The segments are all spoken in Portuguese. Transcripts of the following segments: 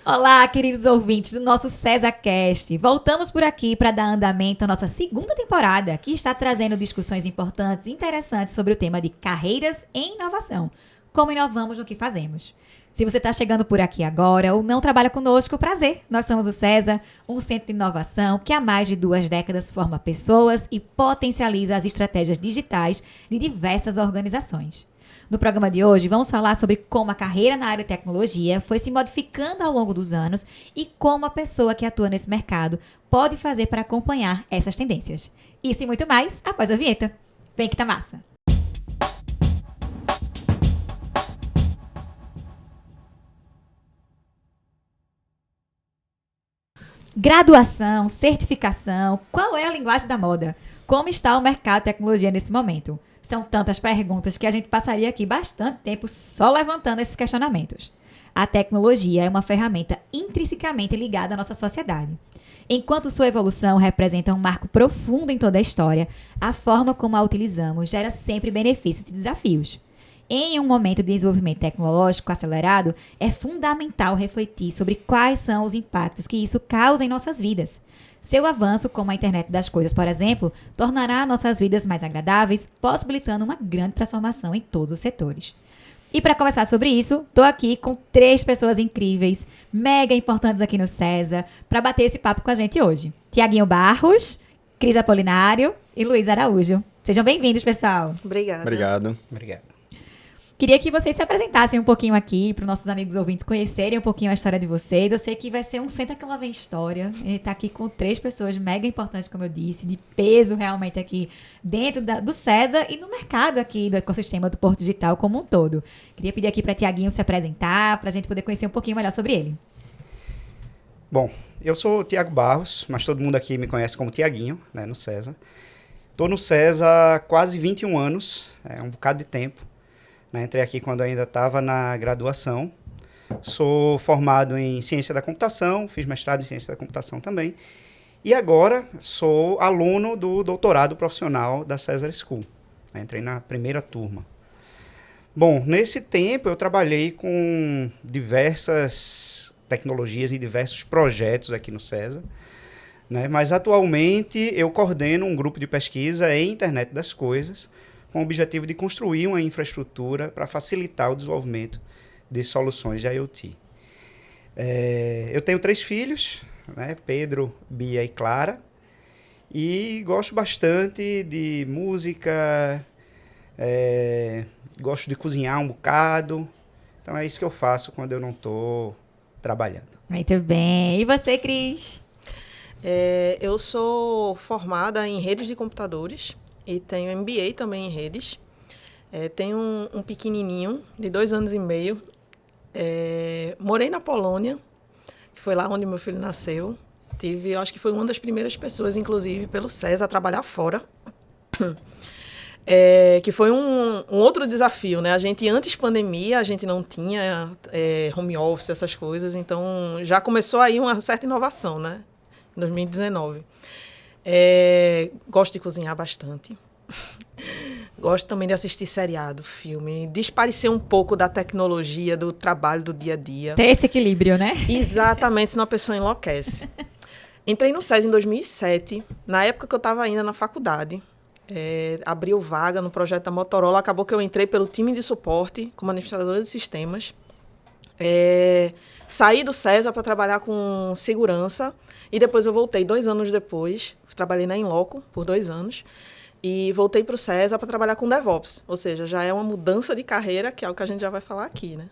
Olá, queridos ouvintes do nosso CesaCast. Voltamos por aqui para dar andamento à nossa segunda temporada, que está trazendo discussões importantes e interessantes sobre o tema de carreiras em inovação. Como inovamos no que fazemos. Se você está chegando por aqui agora ou não trabalha conosco, prazer. Nós somos o Cesa, um centro de inovação que há mais de 2 décadas forma pessoas e potencializa as estratégias digitais de diversas organizações. No programa de hoje, vamos falar sobre como a carreira na área de tecnologia foi se modificando ao longo dos anos e como a pessoa que atua nesse mercado pode fazer para acompanhar essas tendências. Isso e muito mais após a vinheta. Vem que tá massa! Graduação, certificação, qual é a linguagem da moda? Como está o mercado de tecnologia nesse momento? São tantas perguntas que a gente passaria aqui bastante tempo só levantando esses questionamentos. A tecnologia é uma ferramenta intrinsecamente ligada à nossa sociedade. Enquanto sua evolução representa um marco profundo em toda a história, a forma como a utilizamos gera sempre benefícios e desafios. Em um momento de desenvolvimento tecnológico acelerado, é fundamental refletir sobre quais são os impactos que isso causa em nossas vidas. Seu avanço, como a internet das coisas, por exemplo, tornará nossas vidas mais agradáveis, possibilitando uma grande transformação em todos os setores. E para conversar sobre isso, estou aqui com 3 pessoas incríveis, mega importantes aqui no Cesa, para bater esse papo com a gente hoje. Tiaguinho Barros, Cris Apolinário e Luiz Araújo. Sejam bem-vindos, pessoal. Obrigada. Obrigado. Queria que vocês se apresentassem um pouquinho aqui, para os nossos amigos ouvintes conhecerem um pouquinho a história de vocês. Eu sei que vai ser um Senta que lá vem história. A gente está aqui com 3 pessoas mega importantes, como eu disse, de peso realmente aqui dentro do Cesa e no mercado aqui do ecossistema do Porto Digital como um todo. Queria pedir aqui para Tiaguinho se apresentar, para a gente poder conhecer um pouquinho melhor sobre ele. Bom, eu sou o Tiago Barros, mas todo mundo aqui me conhece como Tiaguinho, né, no Cesa. Estou no Cesa há quase 21 anos, é um bocado de tempo. Entrei aqui quando ainda estava na graduação. Sou formado em Ciência da Computação, fiz mestrado em Ciência da Computação também. E agora sou aluno do doutorado profissional da Cesar School. Entrei na primeira turma. Bom, nesse tempo eu trabalhei com diversas tecnologias e diversos projetos aqui no Cesa, né? Mas atualmente eu coordeno um grupo de pesquisa em Internet das Coisas, com o objetivo de construir uma infraestrutura para facilitar o desenvolvimento de soluções de IoT. Eu tenho 3 filhos, né? Pedro, Bia e Clara, e gosto bastante de música, gosto de cozinhar um bocado, então é isso que eu faço quando eu não estou trabalhando. Muito bem. E você, Cris? Eu sou formada em redes de computadores e tenho MBA também em redes. Tenho um pequenininho de 2 anos e meio. Morei na Polônia, que foi lá onde meu filho nasceu. Acho que foi uma das primeiras pessoas, inclusive, pelo Cesa, a trabalhar fora. Que foi um outro desafio, né? A gente, antes pandemia, a gente não tinha home office, essas coisas. Então, já começou aí uma certa inovação, né? Em 2019. Gosto de cozinhar bastante. Gosto também de assistir seriado, filme. Desaparecer um pouco da tecnologia, do trabalho do dia a dia. Ter esse equilíbrio, né? Exatamente, senão a pessoa enlouquece. Entrei no SES em 2007, na época que eu estava ainda na faculdade. Abriu vaga no projeto da Motorola. Acabou que eu entrei pelo time de suporte, como administradora de sistemas. Saí do Cesa para trabalhar com segurança. E depois eu voltei 2 anos depois. Trabalhei na Inloco por 2 anos. E voltei para o Cesa para trabalhar com DevOps. Ou seja, já é uma mudança de carreira, que é o que a gente já vai falar aqui, né?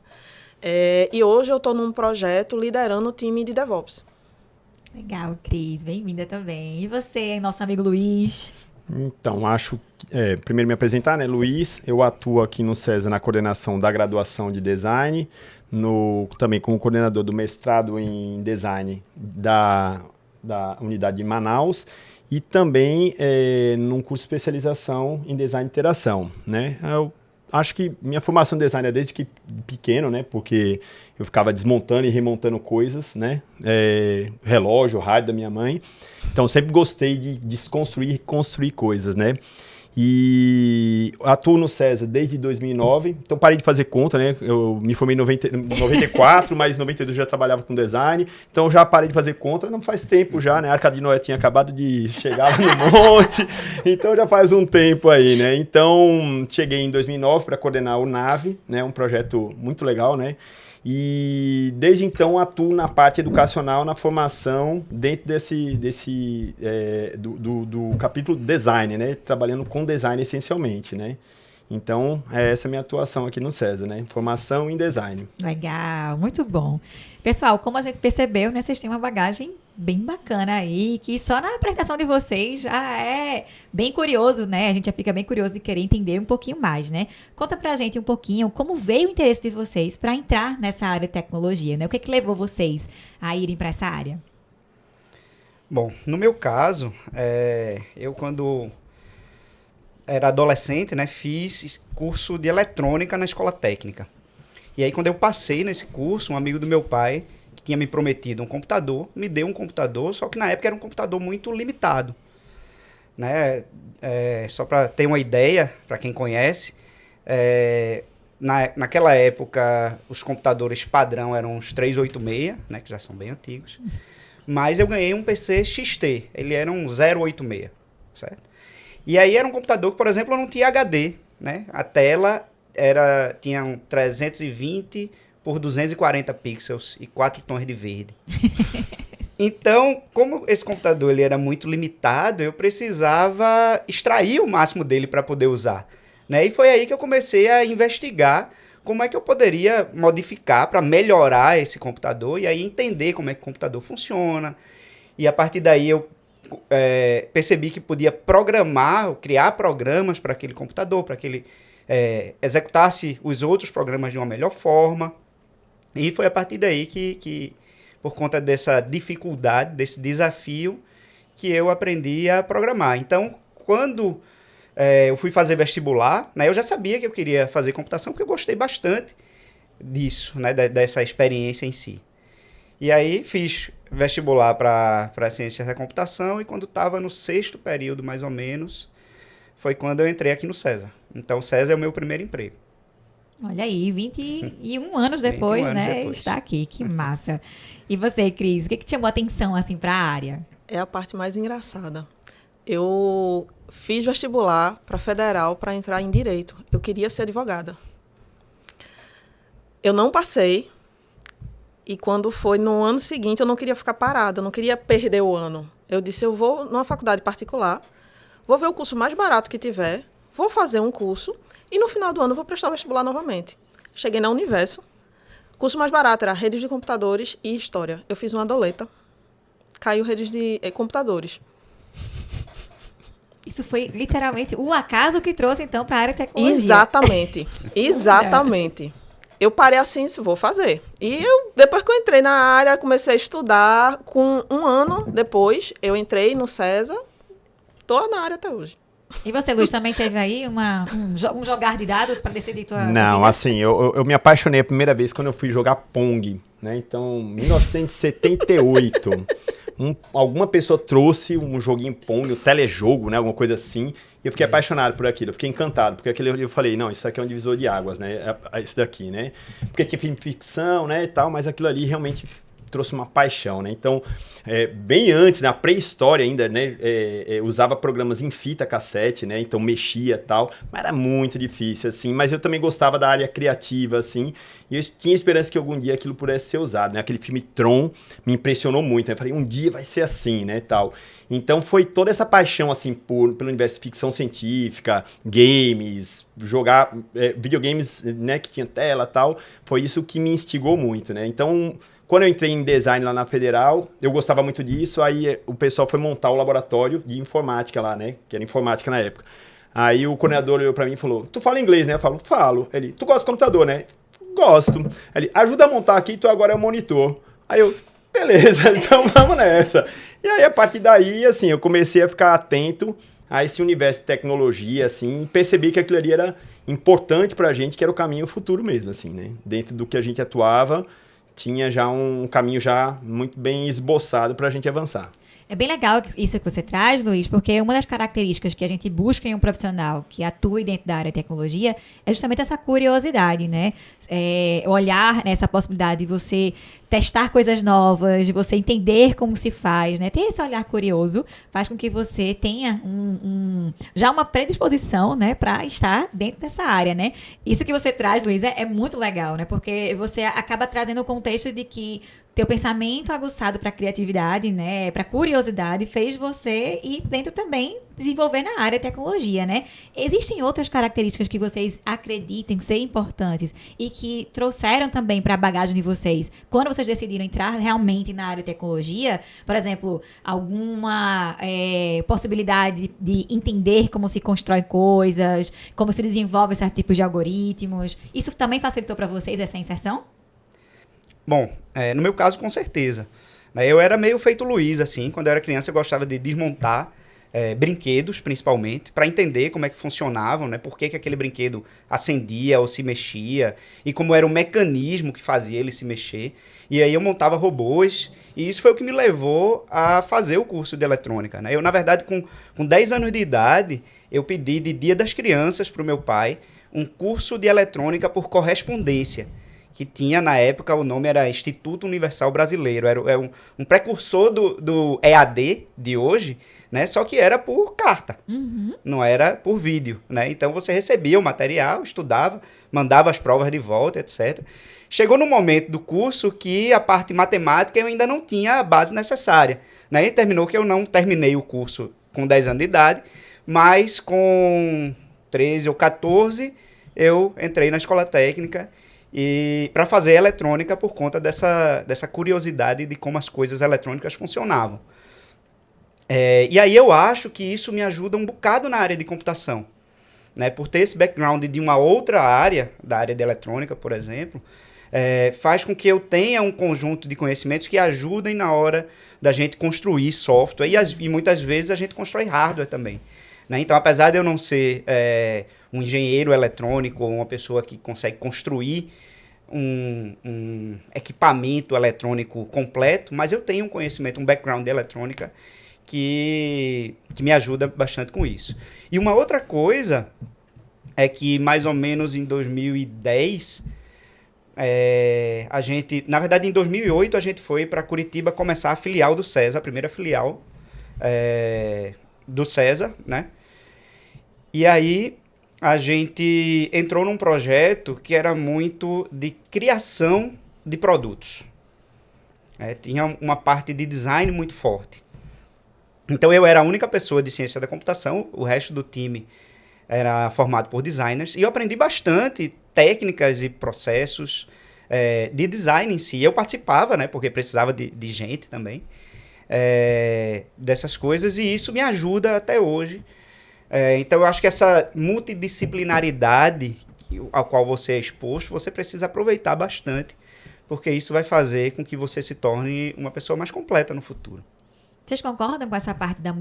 E hoje eu estou num projeto liderando o time de DevOps. Legal, Cris. Bem-vinda também. E você, nosso amigo Luiz? Então, primeiro me apresentar, né? Luiz, eu atuo aqui no Cesa na coordenação da graduação de design, também como coordenador do mestrado em design da unidade de Manaus e também num curso de especialização em design de interação, né? Eu acho que minha formação em design é desde que pequeno, né? Porque eu ficava desmontando e remontando coisas, né? Relógio, rádio da minha mãe. Então, sempre gostei de desconstruir e construir coisas, né? E atuo no César desde 2009, então parei de fazer conta, né? Eu me formei em 94, mas em 92 já trabalhava com design, então já parei de fazer conta, não faz tempo já, né? A Arca de Noé tinha acabado de chegar lá no monte, então já faz um tempo aí, né? Então cheguei em 2009 para coordenar o NAVE, né? Um projeto muito legal, né? E desde então atuo na parte educacional, na formação, dentro do capítulo design, né? Trabalhando com design essencialmente, né? Então, essa é a minha atuação aqui no César, né? Formação em design. Legal, muito bom. Pessoal, como a gente percebeu, né, vocês têm uma bagagem bem bacana aí, que só na apresentação de vocês já é bem curioso, né? A gente já fica bem curioso de querer entender um pouquinho mais, né? Conta pra gente um pouquinho como veio o interesse de vocês para entrar nessa área de tecnologia, né? O que levou vocês a irem para essa área? Bom, no meu caso, eu quando era adolescente, né, fiz curso de eletrônica na escola técnica. E aí, quando eu passei nesse curso, um amigo do meu pai, que tinha me prometido um computador, me deu um computador, só que na época era um computador muito limitado. Né? Só para ter uma ideia, para quem conhece, naquela época, os computadores padrão eram os 386, né, que já são bem antigos. Mas eu ganhei um PC XT, ele era um 086, certo? E aí era um computador que, por exemplo, não tinha HD, né? A tela tinha um 320 por 240 pixels e 4 tons de verde. Então, como esse computador ele era muito limitado, eu precisava extrair o máximo dele para poder usar, né? E foi aí que eu comecei a investigar como é que eu poderia modificar para melhorar esse computador e aí entender como é que o computador funciona. E a partir daí eu percebi que podia programar, criar programas para aquele computador, para que ele executasse os outros programas de uma melhor forma. E foi a partir daí que por conta dessa dificuldade, desse desafio, que eu aprendi a programar. Então, quando eu fui fazer vestibular, né, eu já sabia que eu queria fazer computação, porque eu gostei bastante disso, né, dessa experiência em si. E aí fiz vestibular para ciências da computação e quando estava no 6º período, mais ou menos, foi quando eu entrei aqui no César. Então, o César é o meu primeiro emprego. Olha aí, 21 anos depois, 21 anos né? depois. Está aqui, que massa. E você, Cris, o que te chamou a atenção, assim, para a área? É a parte mais engraçada. Eu fiz vestibular para federal para entrar em direito. Eu queria ser advogada. Eu não passei. E quando foi no ano seguinte, eu não queria ficar parada, eu não queria perder o ano. Eu disse, eu vou numa faculdade particular, vou ver o curso mais barato que tiver, vou fazer um curso e no final do ano eu vou prestar vestibular novamente. Cheguei na Universo. O curso mais barato era redes de computadores e história. Eu fiz uma doleta. Caiu redes de computadores. Isso foi literalmente o acaso que trouxe, então, para a área de tecnologia. Exatamente. Exatamente. Eu parei assim, vou fazer. E depois que eu entrei na área, comecei a estudar. Com um ano depois, eu entrei no César. Estou na área até hoje. E você, Luiz, também teve aí um jogar de dados para decidir tua Não, vida? assim, eu me apaixonei a primeira vez quando eu fui jogar Pong, né? Então, 1978, alguma pessoa trouxe um joguinho Pong, um telejogo, né? Alguma coisa assim. E eu fiquei apaixonado por aquilo, eu fiquei encantado, porque aquilo eu falei, não, isso aqui é um divisor de águas, né? Isso daqui, né? Porque tinha filme de ficção, né, e tal, mas aquilo ali realmente trouxe uma paixão, né? Então, bem antes, na pré-história ainda, né, usava programas em fita cassete, né? Então mexia e tal, mas era muito difícil, assim. Mas eu também gostava da área criativa, assim, e eu tinha esperança que algum dia aquilo pudesse ser usado, né? Aquele filme Tron me impressionou muito, né? Eu falei, um dia vai ser assim, né, tal. Então foi toda essa paixão, assim, pelo universo de ficção científica, games, jogar videogames, né, que tinha tela e tal, foi isso que me instigou muito, né? Então, quando eu entrei em design lá na Federal, eu gostava muito disso, aí o pessoal foi montar o laboratório de informática lá, né, que era informática na época. Aí o coordenador olhou pra mim e falou, tu fala inglês, né? Eu falo, falo. Ele, tu gosta de computador, né? Gosto. Ele, ajuda a montar aqui, tu agora é o monitor. Aí eu, beleza, então vamos nessa. E aí, a partir daí, assim, eu comecei a ficar atento a esse universo de tecnologia, assim, e percebi que aquilo ali era importante pra gente, que era o caminho futuro mesmo, assim, né? Dentro do que a gente atuava, tinha já um caminho já muito bem esboçado pra gente avançar. É bem legal isso que você traz, Luiz, porque uma das características que a gente busca em um profissional que atue dentro da área de tecnologia é justamente essa curiosidade, né? Olhar nessa possibilidade de você testar coisas novas, de você entender como se faz, né? Ter esse olhar curioso faz com que você tenha já uma predisposição, né, para estar dentro dessa área, né? Isso que você traz, Luiz, é muito legal, né? Porque você acaba trazendo o contexto de que teu pensamento aguçado para criatividade, né, para curiosidade, fez você ir dentro também desenvolver na área de tecnologia, né? Existem outras características que vocês acreditem ser importantes e que trouxeram também para a bagagem de vocês quando vocês decidiram entrar realmente na área de tecnologia? Por exemplo, alguma possibilidade de entender como se constrói coisas, como se desenvolve certos tipos de algoritmos? Isso também facilitou para vocês essa inserção? Bom, no meu caso, com certeza. Eu era meio feito Luiz, assim. Quando eu era criança, eu gostava de desmontar brinquedos, principalmente, para entender como é que funcionavam, né? Por que aquele brinquedo acendia ou se mexia, e como era o mecanismo que fazia ele se mexer. E aí eu montava robôs, e isso foi o que me levou a fazer o curso de eletrônica, né? Eu, na verdade, com 10 anos de idade, eu pedi de Dia das Crianças para o meu pai um curso de eletrônica por correspondência, que tinha, na época, o nome era Instituto Universal Brasileiro. Era um precursor do EAD de hoje, né? Só que era por carta, não era por vídeo, né? Então, você recebia o material, estudava, mandava as provas de volta, etc. Chegou no momento do curso que a parte matemática eu ainda não tinha a base necessária, né? E terminou que eu não terminei o curso com 10 anos de idade, mas com 13 ou 14, eu entrei na escola técnica e para fazer eletrônica por conta dessa curiosidade de como as coisas eletrônicas funcionavam. E aí eu acho que isso me ajuda um bocado na área de computação, né? Por ter esse background de uma outra área, da área de eletrônica, por exemplo, faz com que eu tenha um conjunto de conhecimentos que ajudem na hora da gente construir software e muitas vezes a gente constrói hardware também, né? Então, apesar de eu não ser um engenheiro eletrônico ou uma pessoa que consegue construir um equipamento eletrônico completo, mas eu tenho um conhecimento, um background de eletrônica que me ajuda bastante com isso. E uma outra coisa é que mais ou menos em 2010, a gente, na verdade em 2008 a gente foi para Curitiba começar a filial do César, a primeira filial do César, né? E aí a gente entrou num projeto que era muito de criação de produtos. Tinha uma parte de design muito forte. Então eu era a única pessoa de ciência da computação, o resto do time era formado por designers, e eu aprendi bastante técnicas e processos de design em si. Eu participava, né, porque precisava de gente também, dessas coisas, e isso me ajuda até hoje. Então eu acho que essa multidisciplinaridade ao qual você é exposto, você precisa aproveitar bastante, porque isso vai fazer com que você se torne uma pessoa mais completa no futuro. Vocês concordam com essa parte da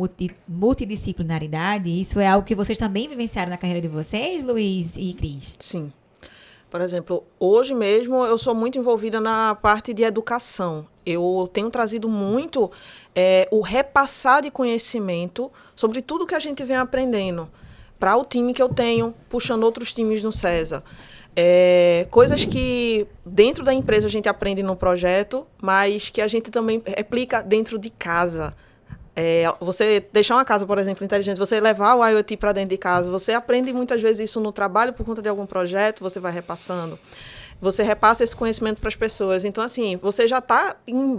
multidisciplinaridade? Isso é algo que vocês também vivenciaram na carreira de vocês, Luiz e Cris? Sim. Por exemplo, hoje mesmo eu sou muito envolvida na parte de educação. Eu tenho trazido muito o repassar de conhecimento sobre tudo que a gente vem aprendendo para o time que eu tenho, puxando outros times no César. Coisas que dentro da empresa a gente aprende no projeto, mas que a gente também replica dentro de casa. Você deixar uma casa, por exemplo, inteligente, você levar o IoT para dentro de casa, você aprende muitas vezes isso no trabalho por conta de algum projeto, você vai repassando. Você repassa esse conhecimento para as pessoas. Então, assim, você já está em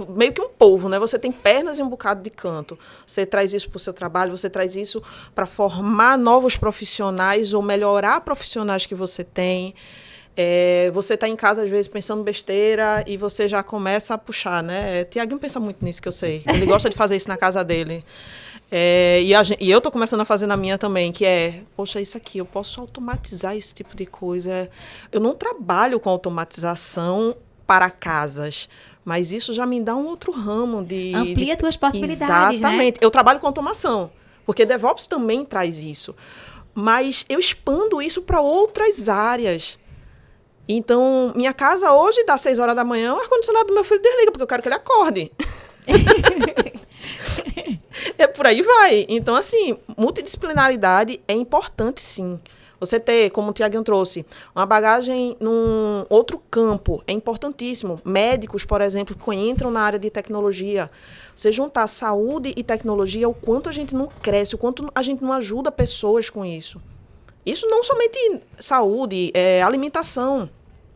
meio que um polvo, né? Você tem pernas e um bocado de canto. Você traz isso para o seu trabalho, você traz isso para formar novos profissionais ou melhorar profissionais que você tem. Você está em casa, às vezes, pensando besteira e você já começa a puxar, né? Tiaguinho pensa muito nisso, que eu sei. Ele gosta de fazer isso na casa dele. E eu estou começando a fazer na minha também, que poxa, isso aqui, eu posso automatizar esse tipo de coisa. Eu não trabalho com automatização para casas, mas isso já me dá um outro ramo de... Amplia tuas possibilidades, exatamente. Né? Eu trabalho com automação, porque DevOps também traz isso. Mas eu expando isso para outras áreas. Então, minha casa hoje, dá 6 horas da manhã, o ar-condicionado do meu filho desliga, porque eu quero que ele acorde. Por aí vai. Então, assim, multidisciplinaridade é importante, sim. Você ter, como o Tiaguinho trouxe, uma bagagem num outro campo é importantíssimo. Médicos, por exemplo, que entram na área de tecnologia. Você juntar saúde e tecnologia, o quanto a gente não cresce, o quanto a gente não ajuda pessoas com isso. Isso não somente saúde, alimentação,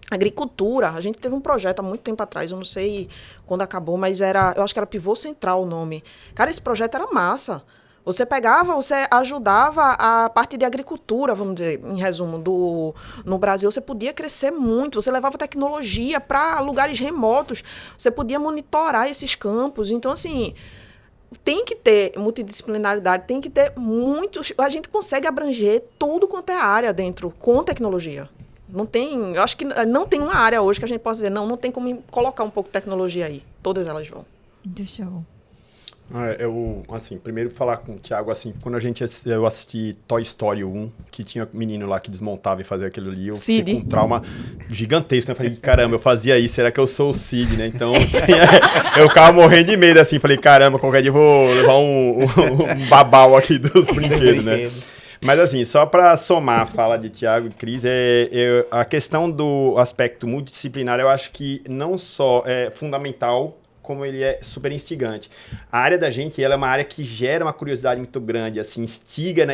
agricultura. A gente teve um projeto há muito tempo atrás, eu não sei quando acabou, mas eu acho que era Pivô Central o nome. Cara, esse projeto era massa. Você pegava, você ajudava a parte de agricultura, vamos dizer, em resumo, no Brasil. Você podia crescer muito, você levava tecnologia para lugares remotos, você podia monitorar esses campos. Então, assim, tem que ter multidisciplinaridade, tem que ter muitos... A gente consegue abranger tudo quanto é área dentro, com tecnologia. Não tem... Eu acho que não tem uma área hoje que a gente possa dizer, não tem como colocar um pouco de tecnologia aí. Todas elas vão. Do show. Eu, assim, primeiro falar com o Thiago, assim, quando eu assisti Toy Story 1, que tinha um menino lá que desmontava e fazia aquilo ali, eu fiquei com um trauma gigantesco, né? Eu falei, caramba, eu fazia isso, será que eu sou o Cid, né? Então, eu ficava morrendo de medo, assim, falei, caramba, qualquer dia eu vou levar um babau aqui dos brinquedos, né? Mas assim, só para somar a fala de Thiago e Cris, a questão do aspecto multidisciplinar, eu acho que não só é fundamental, como ele é super instigante. A área da gente, ela é uma área que gera uma curiosidade muito grande, assim, instiga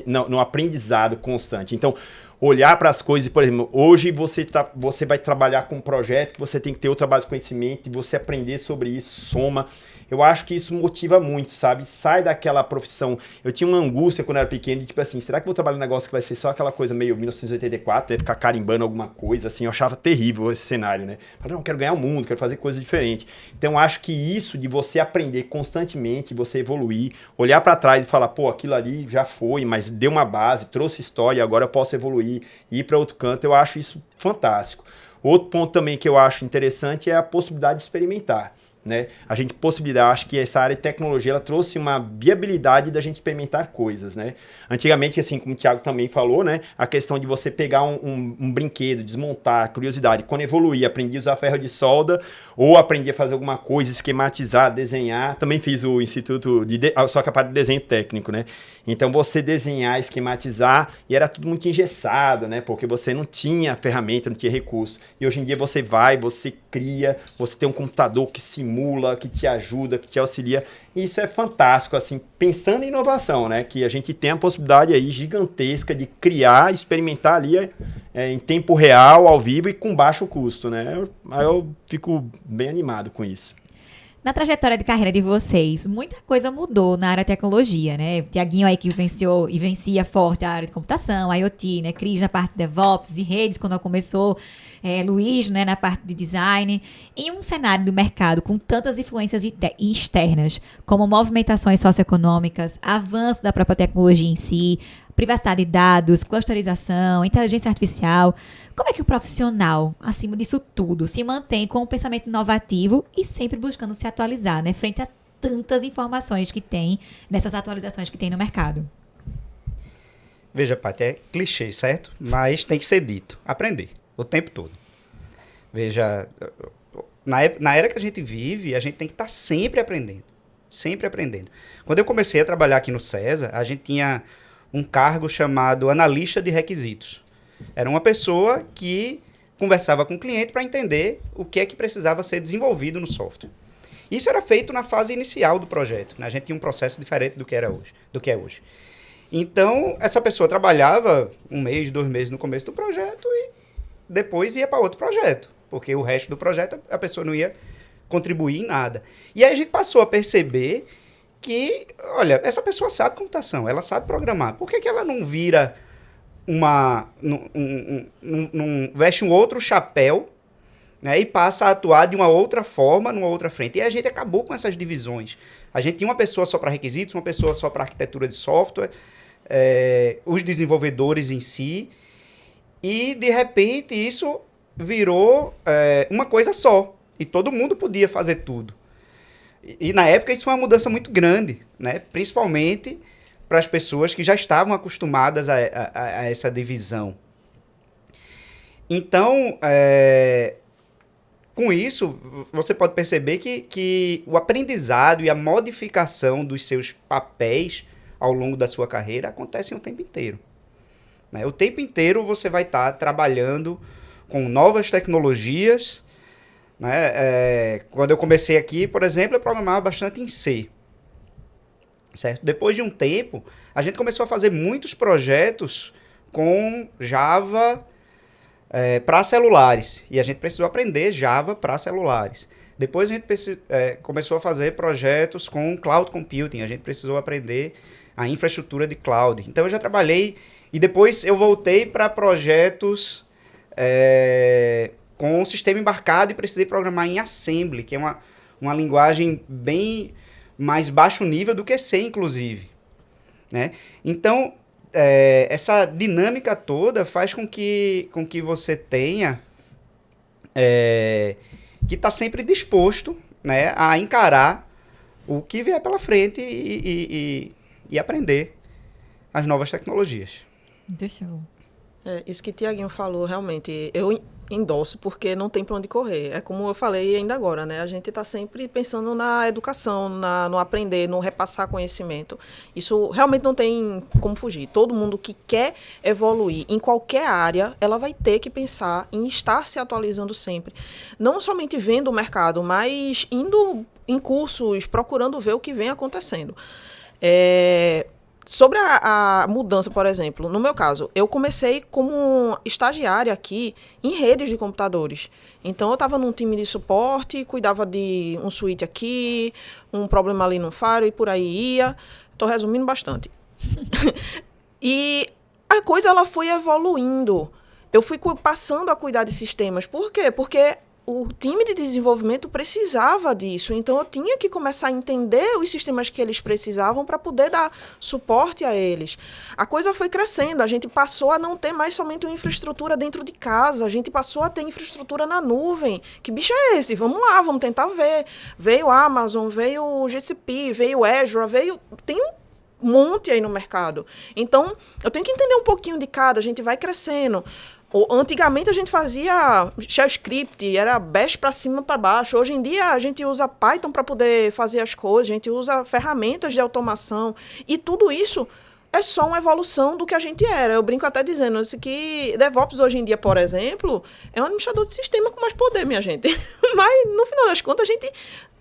no aprendizado constante. Então, olhar para as coisas, por exemplo, hoje você vai trabalhar com um projeto que você tem que ter outra base de conhecimento e você aprender sobre isso, soma. Eu acho que isso motiva muito, sabe? Sai daquela profissão. Eu tinha uma angústia quando eu era pequeno, tipo assim, será que eu vou trabalhar num negócio que vai ser só aquela coisa meio 1984, né? Ficar carimbando alguma coisa, assim, eu achava terrível esse cenário, né? Falei, não, eu quero ganhar o mundo, quero fazer coisas diferentes. Então, acho que isso de você aprender constantemente, você evoluir, olhar para trás e falar, pô, aquilo ali já foi, mas deu uma base, trouxe história, agora eu posso evoluir, ir para outro canto, eu acho isso fantástico. Outro ponto também que eu acho interessante é a possibilidade de experimentar. Né? A gente acho que essa área de tecnologia ela trouxe uma viabilidade da gente experimentar coisas, né? Antigamente, assim como o Thiago também falou, né? A questão de você pegar um brinquedo, desmontar, curiosidade, quando evoluir, aprendi a usar ferro de solda ou aprendi a fazer alguma coisa, esquematizar, desenhar, também fiz o instituto só que a parte de desenho técnico, né? Então você desenhar, esquematizar e era tudo muito engessado, né? Porque você não tinha ferramenta, não tinha recurso. E hoje em dia você cria, você tem um computador que simula, que te ajuda, que te auxilia. E isso é fantástico, assim, pensando em inovação, né? Que a gente tem a possibilidade aí gigantesca de criar, experimentar ali em tempo real, ao vivo e com baixo custo, né? Aí eu fico bem animado com isso. Na trajetória de carreira de vocês, muita coisa mudou na área de tecnologia, né? O Tiaguinho aí que venciou e vencia forte a área de computação, IoT, né? Cris na parte de DevOps, de redes, quando começou, Luiz, né, na parte de design. Em um cenário do mercado com tantas influências externas, como movimentações socioeconômicas, avanço da própria tecnologia em si, privacidade de dados, clusterização, inteligência artificial. Como é que o profissional, acima disso tudo, se mantém com um pensamento inovativo e sempre buscando se atualizar, né? Frente a tantas informações que tem, nessas atualizações que tem no mercado? Veja, Paty, é clichê, certo? Mas tem que ser dito. Aprender, o tempo todo. Veja, na era que a gente vive, a gente tem que estar sempre aprendendo. Sempre aprendendo. Quando eu comecei a trabalhar aqui no Cesa, a gente tinha um cargo chamado analista de requisitos. Era uma pessoa que conversava com o cliente para entender o que é que precisava ser desenvolvido no software. Isso era feito na fase inicial do projeto, né? A gente tinha um processo diferente do que é hoje. Então, essa pessoa trabalhava 1 mês, 2 meses no começo do projeto e depois ia para outro projeto, porque o resto do projeto a pessoa não ia contribuir em nada. E aí a gente passou a perceber que, olha, essa pessoa sabe computação, ela sabe programar. Por que ela não vira veste um outro chapéu, né, e passa a atuar de uma outra forma, numa outra frente? E a gente acabou com essas divisões. A gente tinha uma pessoa só para requisitos, uma pessoa só para arquitetura de software, os desenvolvedores em si, e de repente isso virou uma coisa só, e todo mundo podia fazer tudo. E na época isso foi uma mudança muito grande, né? Principalmente para as pessoas que já estavam acostumadas a essa divisão. Então, com isso, você pode perceber que o aprendizado e a modificação dos seus papéis ao longo da sua carreira acontecem o tempo inteiro. Né? O tempo inteiro você vai estar trabalhando com novas tecnologias. Né? Quando eu comecei aqui, por exemplo, eu programava bastante em C. Certo? Depois de um tempo, a gente começou a fazer muitos projetos com Java para celulares. E a gente precisou aprender Java para celulares. Depois a gente começou a fazer projetos com Cloud Computing. A gente precisou aprender a infraestrutura de cloud. Então eu já trabalhei e depois eu voltei para projetos com sistema embarcado e precisei programar em Assembly, que é uma linguagem bem mais baixo nível do que C, inclusive. Né? Então, essa dinâmica toda faz com que você tenha que estar sempre disposto, né, a encarar o que vier pela frente e aprender as novas tecnologias. Muito show. Isso que o Tiaguinho falou, realmente, eu endosso porque não tem para onde correr. É como eu falei ainda agora, né? A gente está sempre pensando na educação, no aprender, no repassar conhecimento. Isso realmente não tem como fugir. Todo mundo que quer evoluir em qualquer área, ela vai ter que pensar em estar se atualizando sempre. Não somente vendo o mercado, mas indo em cursos, procurando ver o que vem acontecendo. Sobre a mudança, por exemplo, no meu caso, eu comecei como estagiária aqui em redes de computadores. Então, eu estava num time de suporte, cuidava de um switch aqui, um problema ali no Firewall e por aí ia. Estou resumindo bastante. E a coisa ela foi evoluindo. Eu fui passando a cuidar de sistemas. Por quê? Porque o time de desenvolvimento precisava disso, então eu tinha que começar a entender os sistemas que eles precisavam para poder dar suporte a eles. A coisa foi crescendo, a gente passou a não ter mais somente uma infraestrutura dentro de casa, a gente passou a ter infraestrutura na nuvem. Que bicho é esse? Vamos lá, vamos tentar ver. Veio a Amazon, veio o GCP, veio o Azure, tem um monte aí no mercado. Então, eu tenho que entender um pouquinho de cada, a gente vai crescendo. Antigamente a gente fazia shell script, era bash para cima para baixo. Hoje em dia a gente usa Python para poder fazer as coisas, a gente usa ferramentas de automação. E tudo isso é só uma evolução do que a gente era. Eu brinco até dizendo que DevOps hoje em dia, por exemplo, é um administrador de sistema com mais poder, minha gente. Mas no final das contas a gente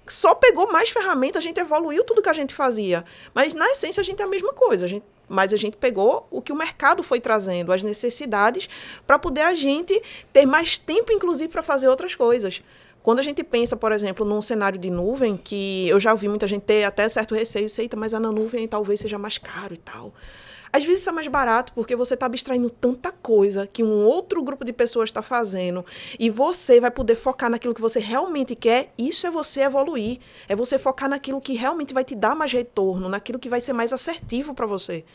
só pegou mais ferramentas, a gente evoluiu tudo que a gente fazia. Mas na essência a gente é a mesma coisa. Mas a gente pegou o que o mercado foi trazendo, as necessidades, para poder a gente ter mais tempo, inclusive, para fazer outras coisas. Quando a gente pensa, por exemplo, num cenário de nuvem, que eu já ouvi muita gente ter até certo receio, mas na nuvem talvez seja mais caro e tal. Às vezes isso é mais barato porque você está abstraindo tanta coisa que um outro grupo de pessoas está fazendo e você vai poder focar naquilo que você realmente quer. Isso é você evoluir. É você focar naquilo que realmente vai te dar mais retorno, naquilo que vai ser mais assertivo para você.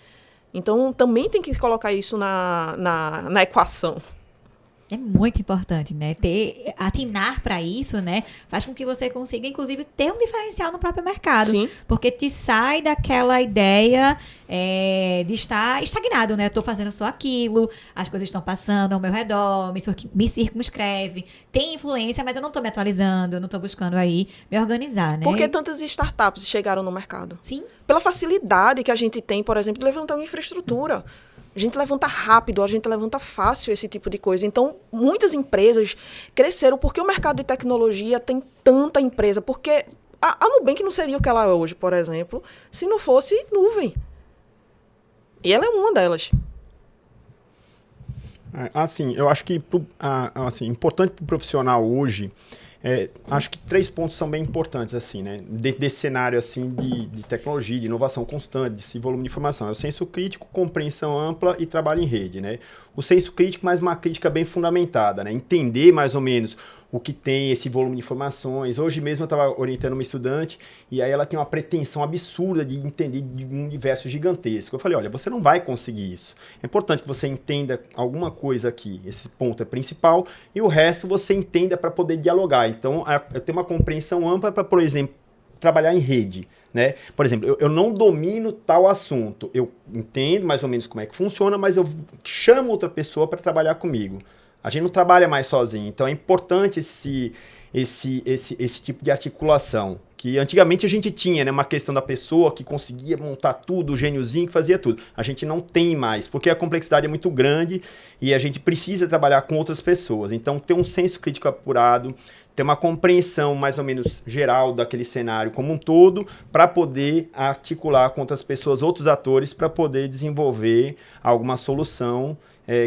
Então, também tem que colocar isso na equação. É muito importante, né? Atinar para isso, né? Faz com que você consiga, inclusive, ter um diferencial no próprio mercado. Sim. Porque te sai daquela ideia de estar estagnado, né? Estou fazendo só aquilo, as coisas estão passando ao meu redor, me circunscreve, tem influência, mas eu não estou me atualizando, eu não estou buscando aí me organizar, né? Por que tantas startups chegaram no mercado? Sim. Pela facilidade que a gente tem, por exemplo, de levantar uma infraestrutura. A gente levanta rápido, a gente levanta fácil esse tipo de coisa. Então, muitas empresas cresceram porque o mercado de tecnologia tem tanta empresa. Porque a Nubank não seria o que ela é hoje, por exemplo, se não fosse nuvem. E ela é uma delas. Assim, eu acho que importante para o profissional hoje, acho que 3 pontos são bem importantes, assim, né? Dentro desse cenário assim, de tecnologia, de inovação constante, desse volume de informação. É o senso crítico, compreensão ampla e trabalho em rede, né? O senso crítico, mais uma crítica bem fundamentada, né? Entender mais ou menos o que tem esse volume de informações. Hoje mesmo eu estava orientando uma estudante e aí ela tem uma pretensão absurda de entender de um universo gigantesco. Eu falei, olha, você não vai conseguir isso. É importante que você entenda alguma coisa aqui. Esse ponto é principal e o resto você entenda para poder dialogar. Então, eu tenho uma compreensão ampla para, por exemplo, trabalhar em rede. Né? Por exemplo, eu não domino tal assunto. Eu entendo mais ou menos como é que funciona, mas eu chamo outra pessoa para trabalhar comigo. A gente não trabalha mais sozinho. Então é importante esse tipo de articulação. Que antigamente a gente tinha, né, uma questão da pessoa que conseguia montar tudo, o gêniozinho que fazia tudo. A gente não tem mais, porque a complexidade é muito grande e a gente precisa trabalhar com outras pessoas. Então, ter um senso crítico apurado, ter uma compreensão mais ou menos geral daquele cenário como um todo, para poder articular com outras pessoas, outros atores, para poder desenvolver alguma solução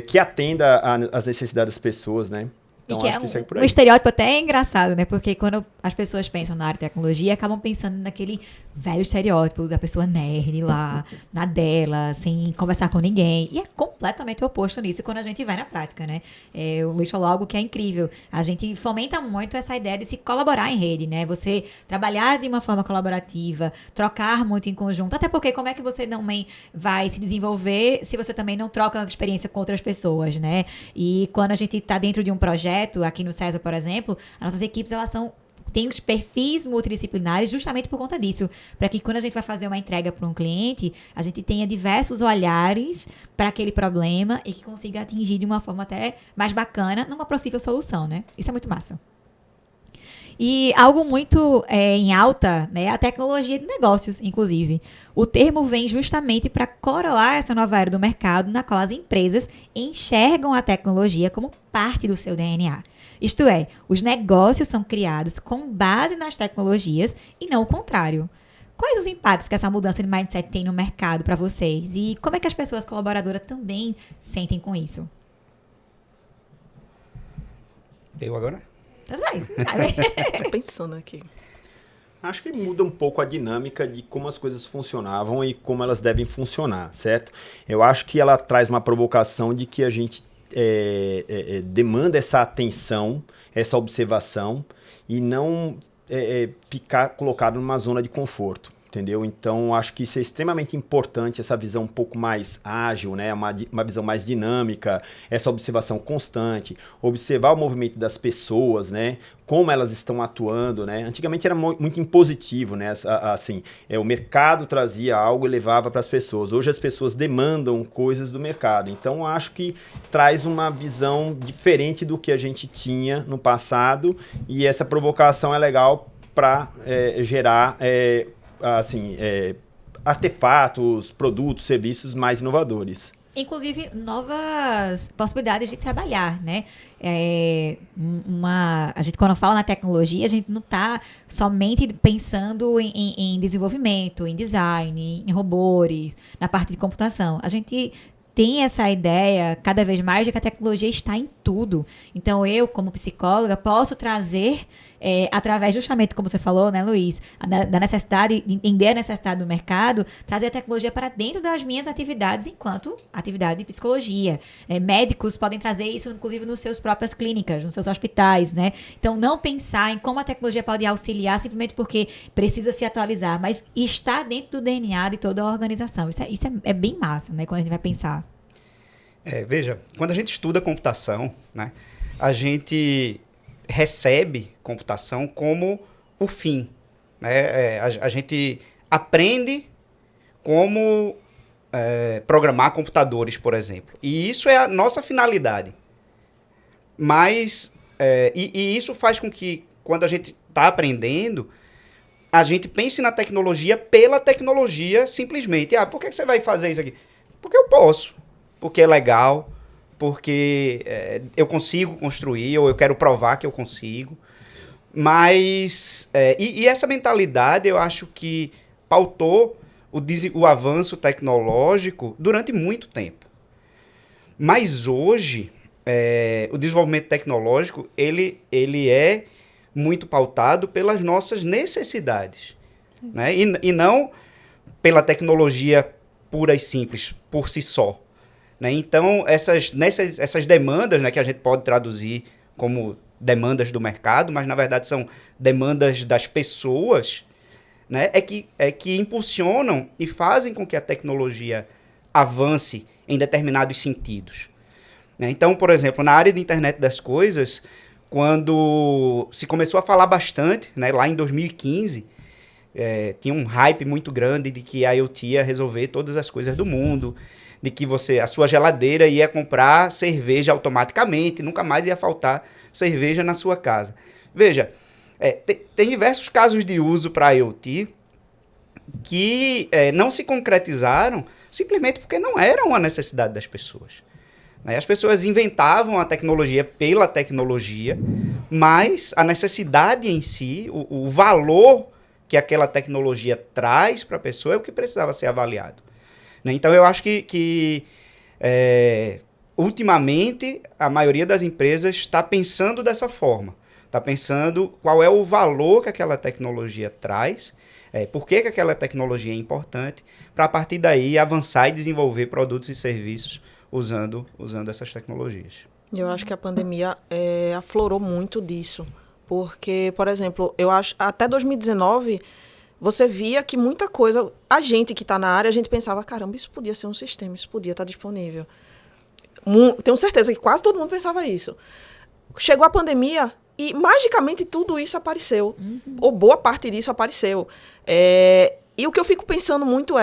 que atenda às necessidades das pessoas, né? E Então, que acho é que segue por um aí. estereótipo até engraçado, né? Porque quando as pessoas pensam na área de tecnologia, acabam pensando naquele velho estereótipo da pessoa nerd lá, na dela, sem conversar com ninguém. E é completamente o oposto nisso quando a gente vai na prática, né? O Luiz falou algo que é incrível. A gente fomenta muito essa ideia de se colaborar em rede, né? Você trabalhar de uma forma colaborativa, trocar muito em conjunto. Até porque como é que você também vai se desenvolver se você também não troca experiência com outras pessoas, né? E quando a gente está dentro de um projeto, aqui no César, por exemplo, as nossas equipes, elas têm os perfis multidisciplinares justamente por conta disso, para que quando a gente vai fazer uma entrega para um cliente, a gente tenha diversos olhares para aquele problema e que consiga atingir de uma forma até mais bacana numa possível solução, né? Isso é muito massa. E algo muito em alta, né, a tecnologia de negócios, inclusive. O termo vem justamente para coroar essa nova era do mercado, na qual as empresas enxergam a tecnologia como parte do seu DNA. Isto é, os negócios são criados com base nas tecnologias e não o contrário. Quais os impactos que essa mudança de mindset tem no mercado para vocês? E como é que as pessoas colaboradoras também sentem com isso? Eu agora? Sabe? Tô pensando aqui. Acho que muda um pouco a dinâmica de como as coisas funcionavam e como elas devem funcionar, certo? Eu acho que ela traz uma provocação de que a gente demanda essa atenção, essa observação e não ficar colocado numa zona de conforto. Entendeu? Então, acho que isso é extremamente importante, essa visão um pouco mais ágil, né? Uma visão mais dinâmica, essa observação constante, observar o movimento das pessoas, né? Como elas estão atuando, né? Antigamente era muito impositivo, né? Assim, o mercado trazia algo e levava para as pessoas. Hoje as pessoas demandam coisas do mercado. Então, acho que traz uma visão diferente do que a gente tinha no passado e essa provocação é legal para gerar artefatos, produtos, serviços mais inovadores. Inclusive, novas possibilidades de trabalhar, né? A gente, quando fala na tecnologia, a gente não está somente pensando em desenvolvimento, em design, em robôs, na parte de computação. A gente tem essa ideia cada vez mais de que a tecnologia está em tudo. Então, eu, como psicóloga, posso trazer, através justamente, como você falou, né, Luiz, da necessidade, de entender a necessidade do mercado, trazer a tecnologia para dentro das minhas atividades enquanto atividade de psicologia. Médicos podem trazer isso, inclusive, nas suas próprias clínicas, nos seus hospitais, né? Então, não pensar em como a tecnologia pode auxiliar simplesmente porque precisa se atualizar, mas está dentro do DNA de toda a organização. Isso é bem massa, né, quando a gente vai pensar. Veja, quando a gente estuda computação, né, a gente recebe computação como o fim. Né? A gente aprende como programar computadores, por exemplo. E isso é a nossa finalidade. Mas, e isso faz com que, quando a gente está aprendendo, a gente pense na tecnologia pela tecnologia simplesmente. Por que você vai fazer isso aqui? Porque eu posso. Porque é legal, porque eu consigo construir, ou eu quero provar que eu consigo. Mas, e essa mentalidade eu acho que pautou o avanço tecnológico durante muito tempo. Mas hoje, o desenvolvimento tecnológico, ele é muito pautado pelas nossas necessidades. Né? E não pela tecnologia pura e simples, por si só. Né? Então, essas demandas, né, que a gente pode traduzir como demandas do mercado, mas na verdade são demandas das pessoas, né, é que impulsionam e fazem com que a tecnologia avance em determinados sentidos. Né? Então, por exemplo, na área de internet das coisas, quando se começou a falar bastante, né, lá em 2015, tinha um hype muito grande de que a IoT ia resolver todas as coisas do mundo, de que a sua geladeira ia comprar cerveja automaticamente, nunca mais ia faltar cerveja na sua casa. Veja, tem diversos casos de uso para IoT que não se concretizaram simplesmente porque não era uma necessidade das pessoas. As pessoas inventavam a tecnologia pela tecnologia, mas a necessidade em si, o valor que aquela tecnologia traz para a pessoa é o que precisava ser avaliado. Então, eu acho que ultimamente, a maioria das empresas está pensando dessa forma. Está pensando qual é o valor que aquela tecnologia traz, por que aquela tecnologia é importante, para a partir daí avançar e desenvolver produtos e serviços usando essas tecnologias. Eu acho que a pandemia aflorou muito disso. Porque, por exemplo, eu acho até 2019, você via que muita coisa, a gente que está na área, a gente pensava, caramba, isso podia ser um sistema, isso podia estar disponível. Tenho certeza que quase todo mundo pensava isso. Chegou a pandemia e, magicamente, tudo isso apareceu. Ou boa parte disso apareceu. E o que eu fico pensando muito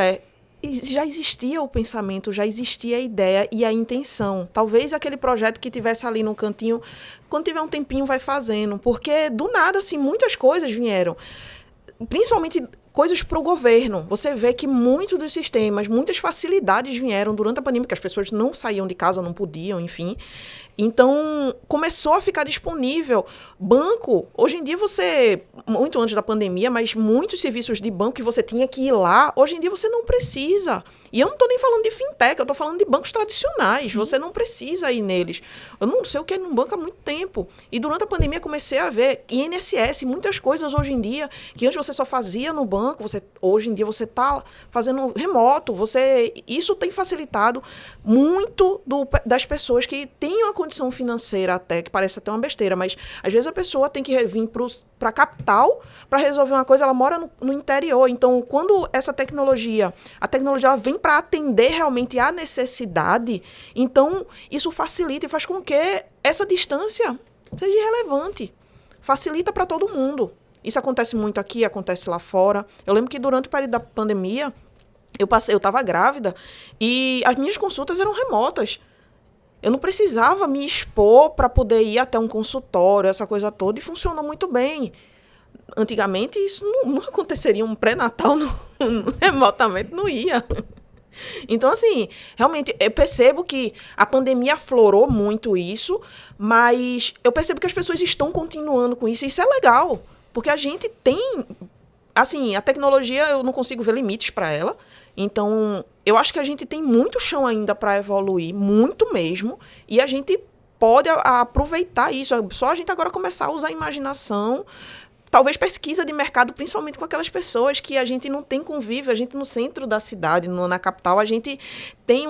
já existia o pensamento, já existia a ideia e a intenção. Talvez aquele projeto que tivesse ali no cantinho, quando tiver um tempinho, vai fazendo. Porque, do nada, assim, muitas coisas vieram. Principalmente coisas para o governo. Você vê que muitos dos sistemas, muitas facilidades vieram durante a pandemia, porque as pessoas não saíam de casa, não podiam, enfim. Então, começou a ficar disponível. Banco, hoje em dia muito antes da pandemia, mas muitos serviços de banco que você tinha que ir lá, hoje em dia você não precisa. E eu não estou nem falando de fintech, eu estou falando de bancos tradicionais. Sim. Você não precisa ir neles. Eu não sei o que é num banco há muito tempo. E durante a pandemia comecei a ver INSS, muitas coisas hoje em dia, que antes você só fazia no banco, hoje em dia você está fazendo remoto. Isso tem facilitado muito das pessoas que têm uma condição financeira até, que parece até uma besteira, mas às vezes a pessoa tem que vir para a capital para resolver uma coisa, ela mora no interior. Então, quando a tecnologia ela vem para atender realmente a necessidade, então isso facilita e faz com que essa distância seja irrelevante. Facilita para todo mundo. Isso acontece muito aqui, acontece lá fora. Eu lembro que durante o período da pandemia, eu estava grávida e as minhas consultas eram remotas. Eu não precisava me expor para poder ir até um consultório, essa coisa toda, e funcionou muito bem. Antigamente, isso não aconteceria, um pré-natal remotamente não ia. Então, assim, realmente, eu percebo que a pandemia aflorou muito isso, mas eu percebo que as pessoas estão continuando com isso, e isso é legal, porque a gente tem, assim, a tecnologia, eu não consigo ver limites para ela. Então, eu acho que a gente tem muito chão ainda para evoluir, muito mesmo, e a gente pode aproveitar isso. É só a gente agora começar a usar a imaginação, talvez pesquisa de mercado, principalmente com aquelas pessoas que a gente não tem convívio, a gente no centro da cidade, na capital, a gente tem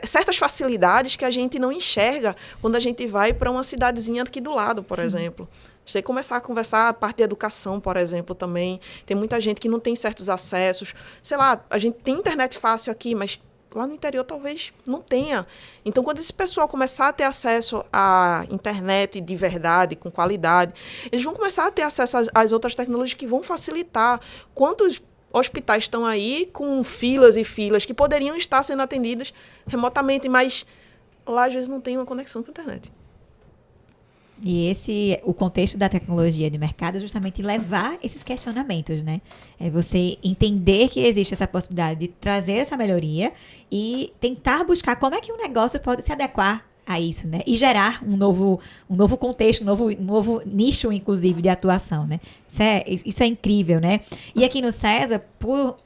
certas facilidades que a gente não enxerga quando a gente vai para uma cidadezinha aqui do lado, por exemplo. Você começar a conversar a parte de educação, por exemplo, também. Tem muita gente que não tem certos acessos. Sei lá, a gente tem internet fácil aqui, mas lá no interior talvez não tenha. Então, quando esse pessoal começar a ter acesso à internet de verdade, com qualidade, eles vão começar a ter acesso às outras tecnologias que vão facilitar. Quantos hospitais estão aí com filas e filas que poderiam estar sendo atendidos remotamente, mas lá às vezes não tem uma conexão com a internet. E o contexto da tecnologia de mercado é justamente levar esses questionamentos, né? É você entender que existe essa possibilidade de trazer essa melhoria e tentar buscar como é que um negócio pode se adequar a isso, né? E gerar um novo contexto, um novo nicho, inclusive, de atuação, né? Isso é incrível, né? E aqui no César,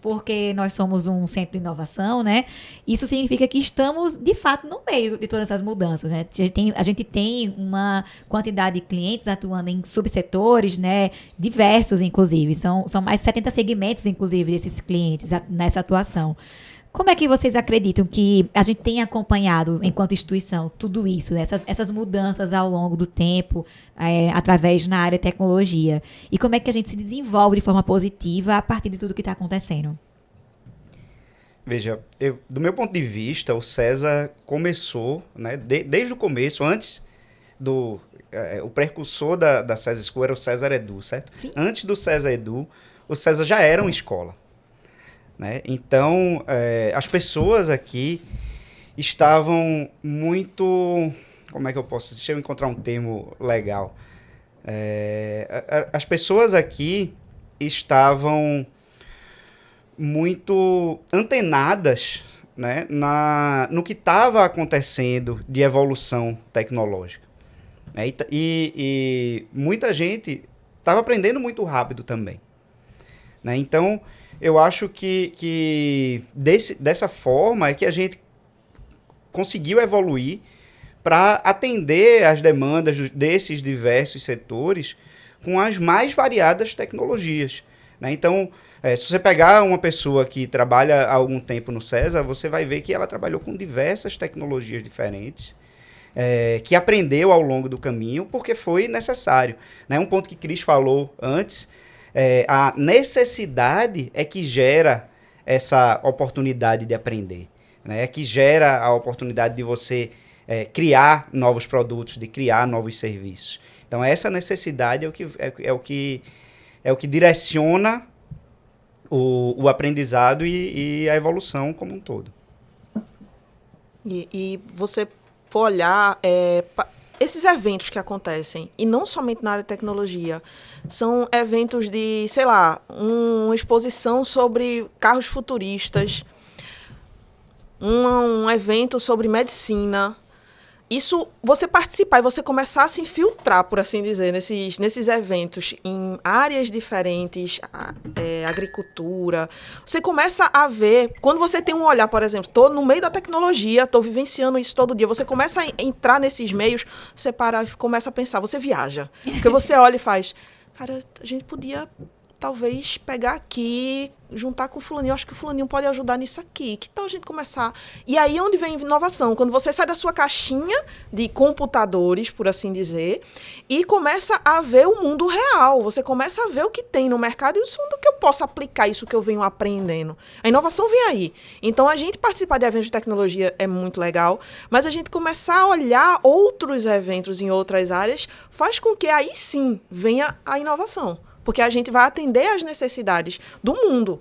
porque nós somos um centro de inovação, né? Isso significa que estamos, de fato, no meio de todas essas mudanças, né? A gente tem uma quantidade de clientes atuando em subsetores, né? Diversos, inclusive. São mais de 70 segmentos, inclusive, desses clientes nessa atuação. Como é que vocês acreditam que a gente tem acompanhado, enquanto instituição, tudo isso, né? essas mudanças ao longo do tempo, através na área de tecnologia? E como é que a gente se desenvolve de forma positiva a partir de tudo que está acontecendo? Veja, do meu ponto de vista, o César começou, né, desde o começo, antes do... o precursor da César School era o César Edu, certo? Sim. Antes do César Edu, o César já era uma escola. Né? Então, as pessoas aqui, estavam muito... Como é que eu posso... Deixa eu encontrar um termo legal. As pessoas aqui estavam muito antenadas, né, no que estava acontecendo de evolução tecnológica. Né? E muita gente estava aprendendo muito rápido também. Né? Então, eu acho que dessa forma é que a gente conseguiu evoluir para atender às demandas desses diversos setores com as mais variadas tecnologias. Né? Então, se você pegar uma pessoa que trabalha há algum tempo no César, você vai ver que ela trabalhou com diversas tecnologias diferentes, que aprendeu ao longo do caminho porque foi necessário. Né? Um ponto que Cris falou antes, a necessidade é que gera essa oportunidade de aprender, né? É que gera a oportunidade de você criar novos produtos, de criar novos serviços. Então, essa necessidade é o que direciona o aprendizado e a evolução como um todo. E você for olhar, esses eventos que acontecem, e não somente na área de tecnologia, são eventos de, sei lá, uma exposição sobre carros futuristas, um evento sobre medicina. Isso, você participar e você começar a se infiltrar, por assim dizer, nesses eventos em áreas diferentes, agricultura, você começa a ver, quando você tem um olhar, por exemplo, estou no meio da tecnologia, estou vivenciando isso todo dia, você começa a entrar nesses meios, você para e começa a pensar, você viaja. Porque você olha e faz, cara, a gente podia talvez pegar aqui, juntar com o fulaninho, eu acho que o fulaninho pode ajudar nisso aqui, que tal a gente começar? E aí é onde vem inovação, quando você sai da sua caixinha de computadores, por assim dizer, e começa a ver o mundo real, você começa a ver o que tem no mercado e onde que eu posso aplicar isso que eu venho aprendendo. A inovação vem aí. Então, a gente participar de eventos de tecnologia é muito legal, mas a gente começar a olhar outros eventos em outras áreas faz com que aí sim venha a inovação. Porque a gente vai atender às necessidades do mundo.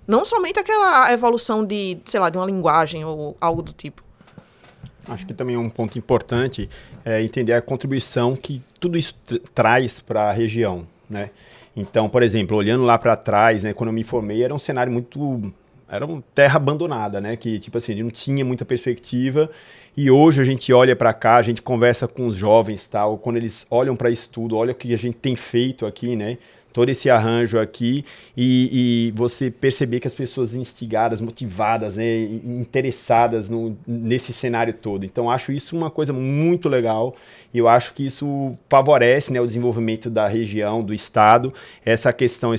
Não somente aquela evolução de, sei lá, de uma linguagem ou algo do tipo. Acho que também um ponto importante é entender a contribuição que tudo isso traz para a região, né? Então, por exemplo, olhando lá para trás, né, quando eu me formei, era um cenário muito... Era uma terra abandonada, né? Que, tipo assim, não tinha muita perspectiva. E hoje a gente olha para cá, a gente conversa com os jovens, tal, quando eles olham para isso tudo, olha o que a gente tem feito aqui, né? Todo esse arranjo aqui e você perceber que as pessoas instigadas, motivadas, né, interessadas nesse cenário todo. Então, acho isso uma coisa muito legal e eu acho que isso favorece, né, o desenvolvimento da região, do estado, essa questão,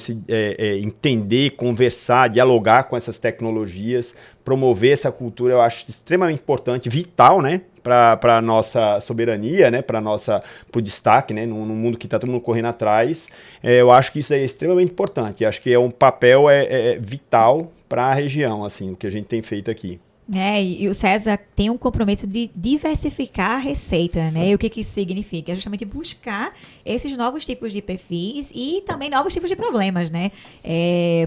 entender, conversar, dialogar com essas tecnologias, promover essa cultura, eu acho extremamente importante, vital, né? Para a nossa soberania, né, para o destaque, né, num mundo que está todo mundo correndo atrás. Eu acho que isso é extremamente importante. Eu acho que é um papel vital para a região, assim, o que a gente tem feito aqui. E o César tem um compromisso de diversificar a receita, né? E o que isso significa? É justamente buscar esses novos tipos de perfis e também novos tipos de problemas, né?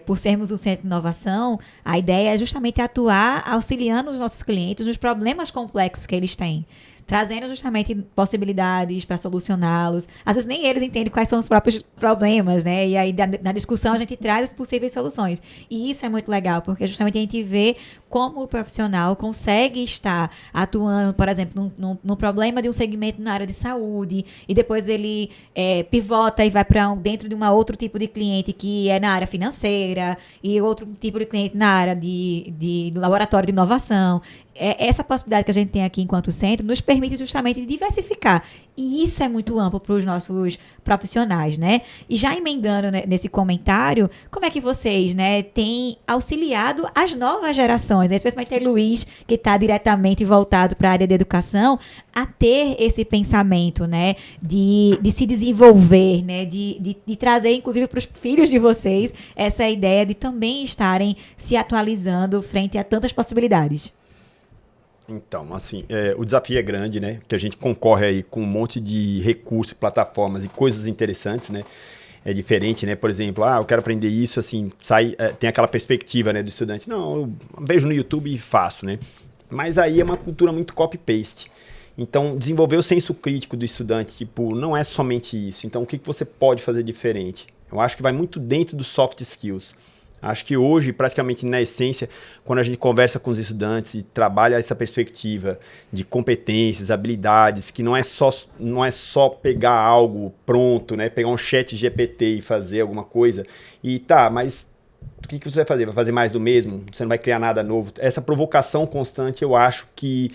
Por sermos um centro de inovação, a ideia é justamente atuar auxiliando os nossos clientes nos problemas complexos que eles têm, trazendo justamente possibilidades para solucioná-los. Às vezes nem eles entendem quais são os próprios problemas, né? E aí na discussão a gente traz as possíveis soluções. E isso é muito legal, porque justamente a gente vê como o profissional consegue estar atuando, por exemplo, no problema de um segmento na área de saúde, e depois ele pivota e vai para dentro de um outro tipo de cliente que é na área financeira, e outro tipo de cliente na área de laboratório de inovação. Essa possibilidade que a gente tem aqui enquanto centro nos permite justamente diversificar. E isso é muito amplo para os nossos profissionais, né? E já emendando, né, nesse comentário, como é que vocês, né, têm auxiliado as novas gerações, né? Especialmente o Luiz, que está diretamente voltado para a área de educação, a ter esse pensamento, né, de se desenvolver, né, de trazer, inclusive, para os filhos de vocês, essa ideia de também estarem se atualizando frente a tantas possibilidades. Então, assim, o desafio é grande, né? Que a gente concorre aí com um monte de recursos, plataformas e coisas interessantes, né? É diferente, né? Por exemplo, eu quero aprender isso, assim, tem aquela perspectiva, né, do estudante. Não, eu vejo no YouTube e faço, né? Mas aí é uma cultura muito copy-paste. Então, desenvolver o senso crítico do estudante, tipo, não é somente isso. Então, o que você pode fazer diferente? Eu acho que vai muito dentro dos soft skills. Acho que hoje, praticamente na essência, quando a gente conversa com os estudantes e trabalha essa perspectiva de competências, habilidades, que não é só pegar algo pronto, né? Pegar um chat GPT e fazer alguma coisa. E tá, mas o que você vai fazer? Vai fazer mais do mesmo? Você não vai criar nada novo? Essa provocação constante, eu acho que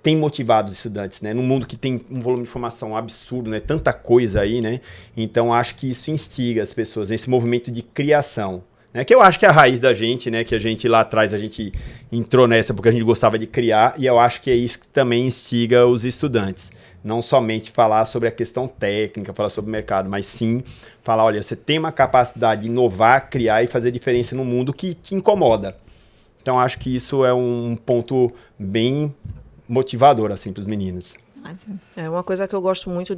tem motivado os estudantes, né? Num mundo que tem um volume de informação absurdo, né? Tanta coisa aí, né? Então, acho que isso instiga as pessoas, esse movimento de criação. Né, que eu acho que é a raiz da gente, né? Que a gente lá atrás, a gente entrou nessa porque a gente gostava de criar, e eu acho que é isso que também instiga os estudantes. Não somente falar sobre a questão técnica, falar sobre o mercado, mas sim falar, olha, você tem uma capacidade de inovar, criar e fazer diferença no mundo que te incomoda. Então, acho que isso é um ponto bem motivador, assim, para os meninos. É uma coisa que eu gosto muito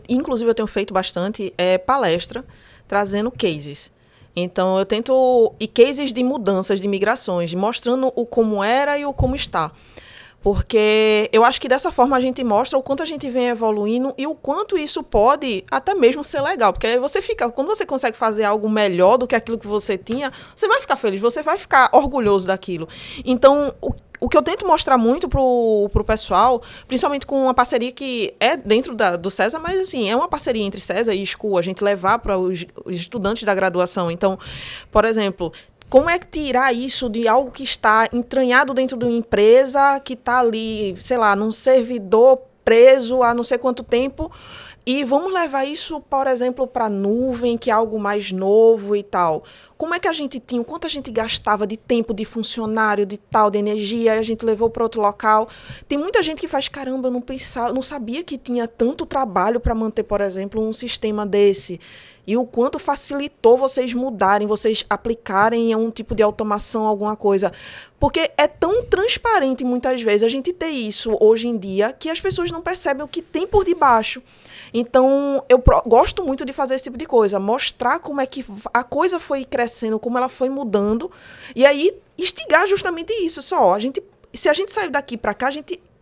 inclusive eu tenho feito bastante, é palestra, trazendo cases. Então, eu tento... E cases de mudanças, de migrações, mostrando o como era e o como está. Porque eu acho que dessa forma a gente mostra o quanto a gente vem evoluindo e o quanto isso pode até mesmo ser legal. Porque aí quando você consegue fazer algo melhor do que aquilo que você tinha, você vai ficar feliz, você vai ficar orgulhoso daquilo. Então, o que eu tento mostrar muito pro pessoal, principalmente com uma parceria que é dentro do César, mas assim, é uma parceria entre César e School, a gente levar para os estudantes da graduação. Então, por exemplo, como é que tirar isso de algo que está entranhado dentro de uma empresa, que está ali, sei lá, num servidor preso há não sei quanto tempo, e vamos levar isso, por exemplo, para a nuvem, que é algo mais novo e tal. Como é que a gente tinha, quanto a gente gastava de tempo de funcionário, de tal, de energia, e a gente levou para outro local. Tem muita gente que faz, caramba, não sabia que tinha tanto trabalho para manter, por exemplo, um sistema desse. E o quanto facilitou vocês mudarem, vocês aplicarem um tipo de automação, alguma coisa. Porque é tão transparente, muitas vezes, a gente ter isso hoje em dia, que as pessoas não percebem o que tem por debaixo. Então, eu gosto muito de fazer esse tipo de coisa, mostrar como é que a coisa foi crescendo, como ela foi mudando, e aí instigar justamente isso. Se a gente sair daqui para cá,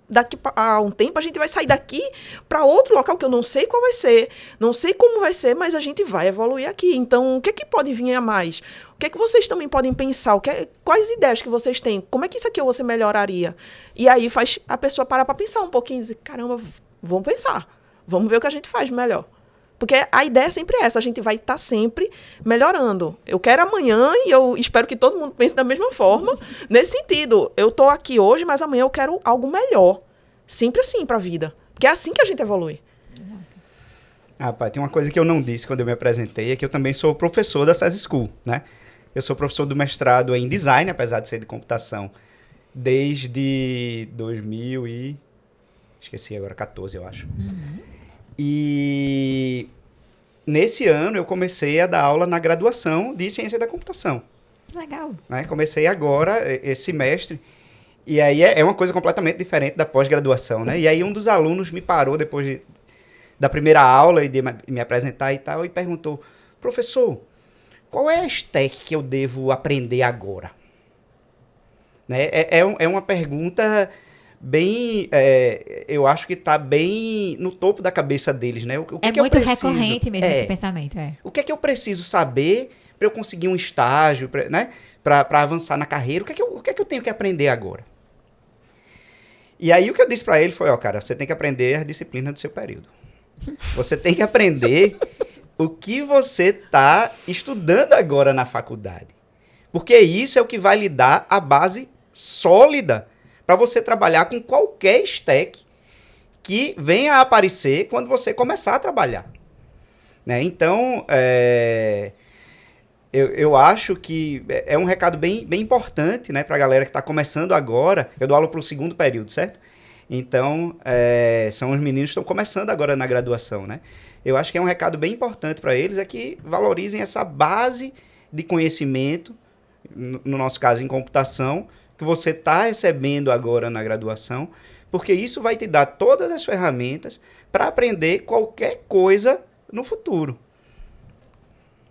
daqui a um tempo, a gente vai sair daqui para outro local que eu não sei qual vai ser, não sei como vai ser, mas a gente vai evoluir aqui. Então, o que é que pode vir a mais? O que é que vocês também podem pensar? Quais ideias que vocês têm? Como é que isso aqui você melhoraria? E aí faz a pessoa parar para pensar um pouquinho e dizer, caramba, vamos pensar. Vamos ver o que a gente faz melhor. Porque a ideia é sempre essa, a gente vai estar sempre melhorando. Eu quero amanhã e eu espero que todo mundo pense da mesma forma. Nesse sentido, eu estou aqui hoje, mas amanhã eu quero algo melhor. Sempre assim para a vida. Porque é assim que a gente evolui. Pai, tem uma coisa que eu não disse quando eu me apresentei, é que eu também sou professor da César School, né? Eu sou professor do mestrado em design, apesar de ser de computação, desde 2000 e... esqueci agora, 14, eu acho. E nesse ano eu comecei a dar aula na graduação de ciência da computação. Legal. Né? Comecei agora, esse semestre, e aí é uma coisa completamente diferente da pós-graduação, né? E aí um dos alunos me parou depois da primeira aula e de me apresentar e tal, e perguntou, professor, qual é a stack que eu devo aprender agora? Né? É uma pergunta... bem, eu acho que está bem no topo da cabeça deles, né? O que muito eu preciso, recorrente mesmo esse pensamento, O que é que eu preciso saber para eu conseguir um estágio, né? Para avançar na carreira? O que é que eu tenho que aprender agora? E aí o que eu disse para ele foi, cara, você tem que aprender a disciplina do seu período. Você tem que aprender o que você está estudando agora na faculdade. Porque isso é o que vai lhe dar a base sólida para você trabalhar com qualquer stack que venha a aparecer quando você começar a trabalhar. Né? Então, eu acho que é um recado bem importante, né, para a galera que está começando agora. Eu dou aula para o segundo período, certo? Então, são os meninos que estão começando agora na graduação. Né? Eu acho que é um recado bem importante para eles, é que valorizem essa base de conhecimento, no nosso caso em computação, que você está recebendo agora na graduação, porque isso vai te dar todas as ferramentas para aprender qualquer coisa no futuro.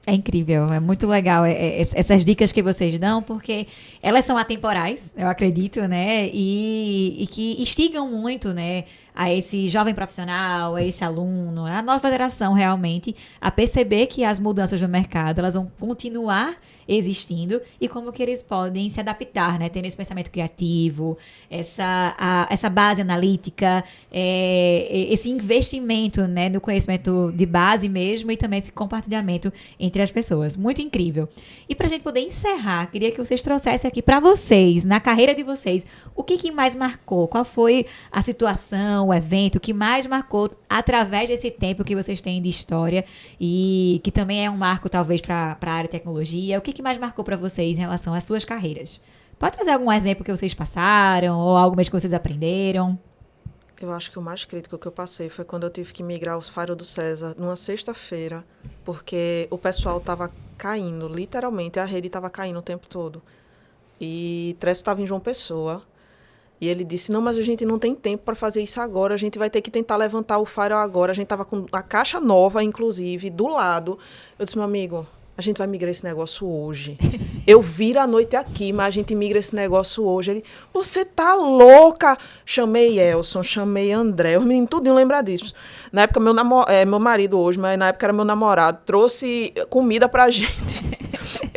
É incrível, é muito legal essas dicas que vocês dão, porque elas são atemporais, eu acredito, né? E que instigam muito, né, a esse jovem profissional, a esse aluno, a nova geração realmente, a perceber que as mudanças no mercado, elas vão continuar existindo e como que eles podem se adaptar, né? Tendo esse pensamento criativo, essa base analítica, esse investimento, né, no conhecimento de base mesmo e também esse compartilhamento entre as pessoas. Muito incrível. E para a gente poder encerrar, queria que vocês trouxessem aqui para vocês, na carreira de vocês, o que mais marcou? Qual foi a situação, o evento que mais marcou através desse tempo que vocês têm de história e que também é um marco talvez para a área de tecnologia? O que mais marcou para vocês em relação às suas carreiras? Pode trazer algum exemplo que vocês passaram ou algo mais que vocês aprenderam? Eu acho que o mais crítico que eu passei foi quando eu tive que migrar os Faro do César numa sexta-feira, porque o pessoal estava caindo, literalmente, a rede estava caindo o tempo todo. E Tresso estava em João Pessoa, e ele disse, não, mas a gente não tem tempo para fazer isso agora, a gente vai ter que tentar levantar o Faro agora. A gente estava com a caixa nova, inclusive, do lado. Eu disse, meu amigo, a gente vai migrar esse negócio hoje. Eu viro a noite aqui, mas a gente migra esse negócio hoje. Ele, você tá louca? Chamei Elson, chamei André, os meninos tudinho lembram disso. Na época, meu marido hoje, mas na época era meu namorado, trouxe comida pra gente.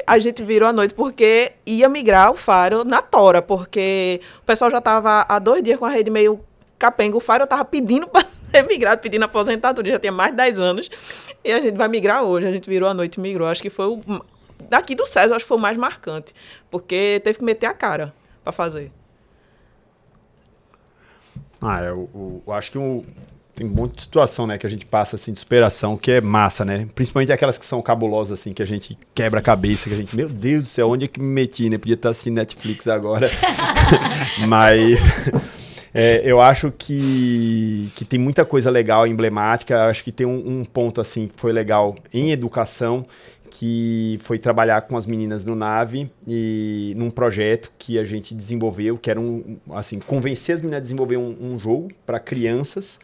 A gente virou a noite porque ia migrar o Faro na tora, porque o pessoal já tava há 2 dias com a rede meio capenga. O Faro tava pedindo para ser migrado, pedindo aposentadoria, já tinha mais de 10 anos. E a gente vai migrar hoje. A gente virou a noite e migrou. Acho que foi o... Daqui do César, acho que foi o mais marcante. Porque teve que meter a cara para fazer. Eu acho que tem um monte de situação, né, que a gente passa, assim, de superação, que é massa, né? Principalmente aquelas que são cabulosas, assim, que a gente quebra a cabeça, que a gente, meu Deus do céu, onde é que me meti, né? Podia estar assim Netflix agora. Mas... eu acho que tem muita coisa legal, emblemática. Acho que tem um ponto assim que foi legal em educação, que foi trabalhar com as meninas no NAVE e num projeto que a gente desenvolveu, que era assim, convencer as meninas a desenvolver um jogo para crianças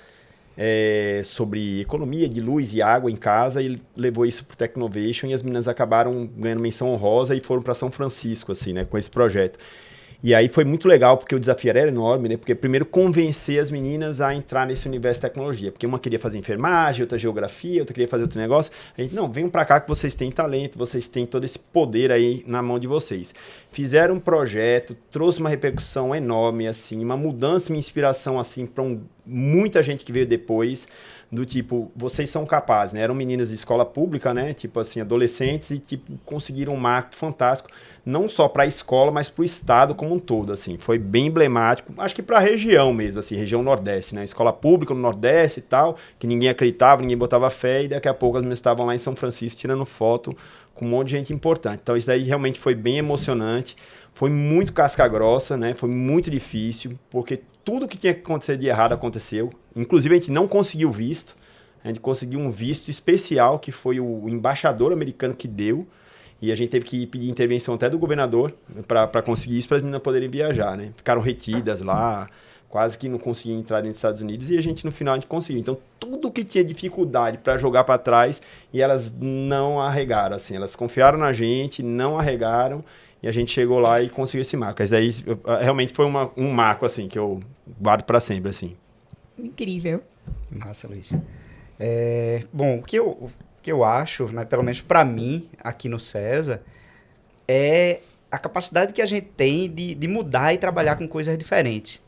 sobre economia de luz e água em casa, e levou isso para o Technovation, e as meninas acabaram ganhando menção honrosa e foram para São Francisco, assim, né, com esse projeto. E aí foi muito legal, porque o desafio era enorme, né? Porque primeiro convencer as meninas a entrar nesse universo de tecnologia. Porque uma queria fazer enfermagem, outra geografia, outra queria fazer outro negócio. A gente, não, venham pra cá que vocês têm talento, vocês têm todo esse poder aí na mão de vocês. Fizeram um projeto, trouxe uma repercussão enorme, assim, uma mudança, uma inspiração, assim, para muita gente que veio depois, do tipo, vocês são capazes, né? Eram meninas de escola pública, né? Tipo assim, adolescentes, e tipo, conseguiram um marco fantástico, não só para a escola, mas para o estado como um todo, assim. Foi bem emblemático, acho que para a região mesmo, assim, região Nordeste, né? Escola pública no Nordeste e tal, que ninguém acreditava, ninguém botava fé, e daqui a pouco as meninas estavam lá em São Francisco tirando foto com um monte de gente importante. Então isso daí realmente foi bem emocionante, foi muito casca grossa, né? Foi muito difícil, porque tudo que tinha que acontecer de errado aconteceu. Inclusive, a gente não conseguiu visto. A gente conseguiu um visto especial, que foi o embaixador americano que deu. E a gente teve que pedir intervenção até do governador para conseguir isso, para as meninas poderem viajar, né? Ficaram retidas lá, quase que não conseguiam entrar nos Estados Unidos. E a gente, no final, a gente conseguiu. Então, tudo que tinha dificuldade para jogar para trás, e elas não arregaram, assim. Elas confiaram na gente, não arregaram. E a gente chegou lá e conseguiu esse marco. Mas aí, realmente foi um marco, assim, que eu guardo para sempre, assim. Incrível. Massa, Luiz. Bom, o que eu acho, né, pelo menos para mim, aqui no César, é a capacidade que a gente tem de mudar e trabalhar com coisas diferentes.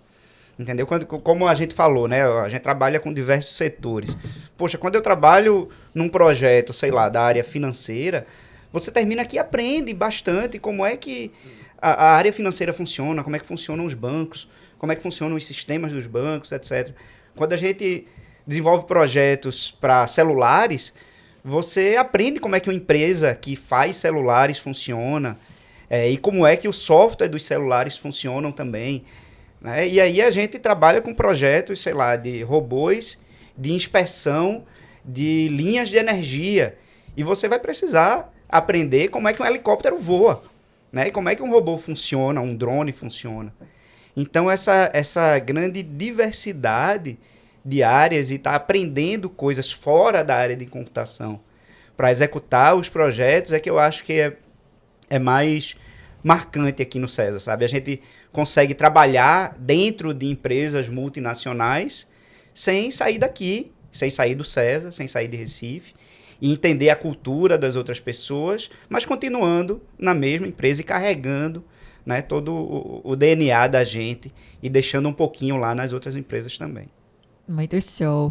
Entendeu? Como a gente falou, né? A gente trabalha com diversos setores. Poxa, quando eu trabalho num projeto, sei lá, da área financeira, você termina aqui e aprende bastante como é que a área financeira funciona, como é que funcionam os bancos, como é que funcionam os sistemas dos bancos, etc. Quando a gente desenvolve projetos para celulares, você aprende como é que uma empresa que faz celulares funciona, e como é que o software dos celulares funcionam também, né? E aí a gente trabalha com projetos, sei lá, de robôs, de inspeção de linhas de energia. E você vai precisar aprender como é que um helicóptero voa, né? E como é que um robô funciona, um drone funciona. Então, essa grande diversidade de áreas e estar aprendendo coisas fora da área de computação, para executar os projetos é que eu acho que é mais marcante aqui no Cesa, sabe? A gente consegue trabalhar dentro de empresas multinacionais sem sair daqui, sem sair do Cesa, sem sair de Recife, e entender a cultura das outras pessoas, mas continuando na mesma empresa e carregando, né, todo o DNA da gente e deixando um pouquinho lá nas outras empresas também. Muito show.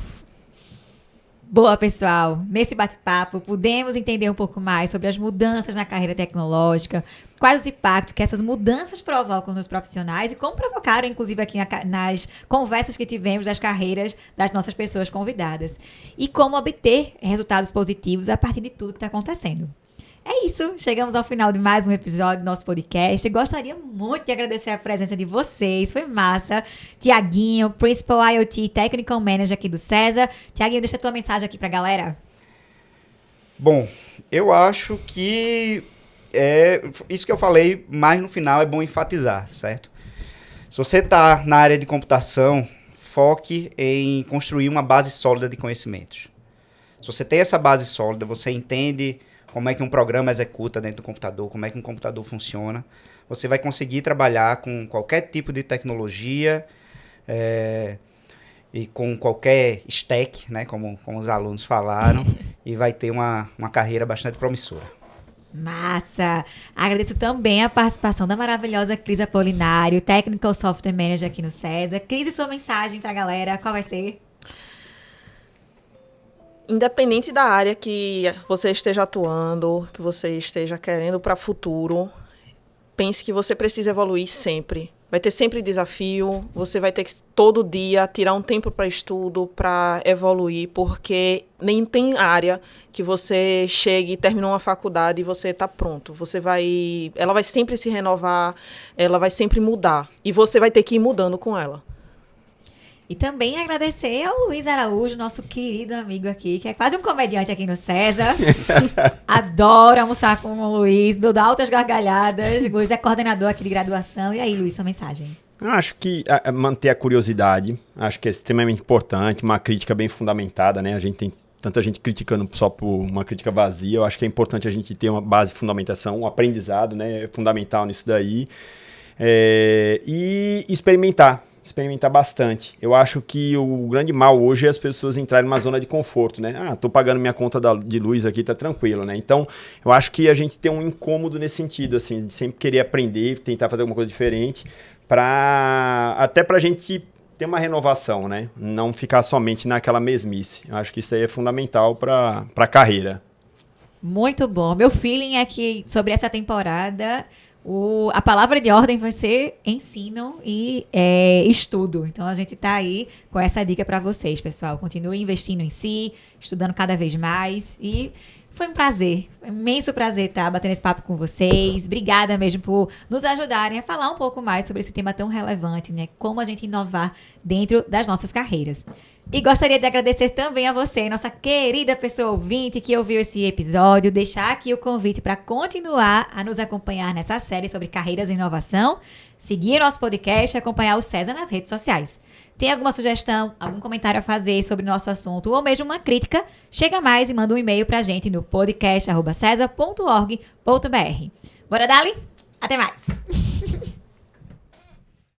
Boa, pessoal. Nesse bate-papo, pudemos entender um pouco mais sobre as mudanças na carreira tecnológica, quais os impactos que essas mudanças provocam nos profissionais e como provocaram, inclusive, aqui nas conversas que tivemos das carreiras das nossas pessoas convidadas. E como obter resultados positivos a partir de tudo que está acontecendo. É isso, chegamos ao final de mais um episódio do nosso podcast. Gostaria muito de agradecer a presença de vocês, foi massa. Tiaguinho, Principal IoT Technical Manager aqui do Cesa. Tiaguinho, deixa a tua mensagem aqui pra galera. Bom, eu acho que isso que eu falei mais no final é bom enfatizar, certo? Se você está na área de computação, foque em construir uma base sólida de conhecimentos. Se você tem essa base sólida, você entende como é que um programa executa dentro do computador, como é que um computador funciona, você vai conseguir trabalhar com qualquer tipo de tecnologia e com qualquer stack, né, como os alunos falaram, e vai ter uma carreira bastante promissora. Massa! Agradeço também a participação da maravilhosa Cris Apolinário, Technical Software Manager aqui no Cesa. Cris, e sua mensagem para a galera, qual vai ser? Independente da área que você esteja atuando, que você esteja querendo para o futuro, pense que você precisa evoluir sempre. Vai ter sempre desafio, você vai ter que todo dia tirar um tempo para estudo, para evoluir, porque nem tem área que você chegue e terminou uma faculdade e você está pronto. Ela vai sempre se renovar, ela vai sempre mudar e você vai ter que ir mudando com ela. E também agradecer ao Luiz Araújo, nosso querido amigo aqui, que é quase um comediante aqui no Cesa. Adoro almoçar com o Luiz, dou altas gargalhadas. O Luiz é coordenador aqui de graduação. E aí, Luiz, sua mensagem? Eu acho que manter a curiosidade, acho que é extremamente importante, uma crítica bem fundamentada, né? A gente tem tanta gente criticando só por uma crítica vazia. Eu acho que é importante a gente ter uma base de fundamentação, um aprendizado, né? É fundamental nisso daí. E experimentar bastante. Eu acho que o grande mal hoje é as pessoas entrarem numa zona de conforto, né? Tô pagando minha conta de luz aqui, tá tranquilo, né? Então, eu acho que a gente tem um incômodo nesse sentido, assim, de sempre querer aprender, tentar fazer alguma coisa diferente, até pra gente ter uma renovação, né? Não ficar somente naquela mesmice. Eu acho que isso aí é fundamental pra carreira. Muito bom. Meu feeling é que sobre essa temporada a palavra de ordem vai ser ensino e estudo. Então, a gente está aí com essa dica para vocês, pessoal. Continue investindo em si, estudando cada vez mais. E foi um prazer, um imenso prazer estar batendo esse papo com vocês. Obrigada mesmo por nos ajudarem a falar um pouco mais sobre esse tema tão relevante, né? Como a gente inovar dentro das nossas carreiras. E gostaria de agradecer também a você, nossa querida pessoa ouvinte que ouviu esse episódio, deixar aqui o convite para continuar a nos acompanhar nessa série sobre carreiras e inovação, seguir nosso podcast e acompanhar o Cesa nas redes sociais. Tem alguma sugestão, algum comentário a fazer sobre o nosso assunto ou mesmo uma crítica? Chega mais e manda um e-mail para a gente no podcast@cesa.org.br. Bora, Dali? Até mais!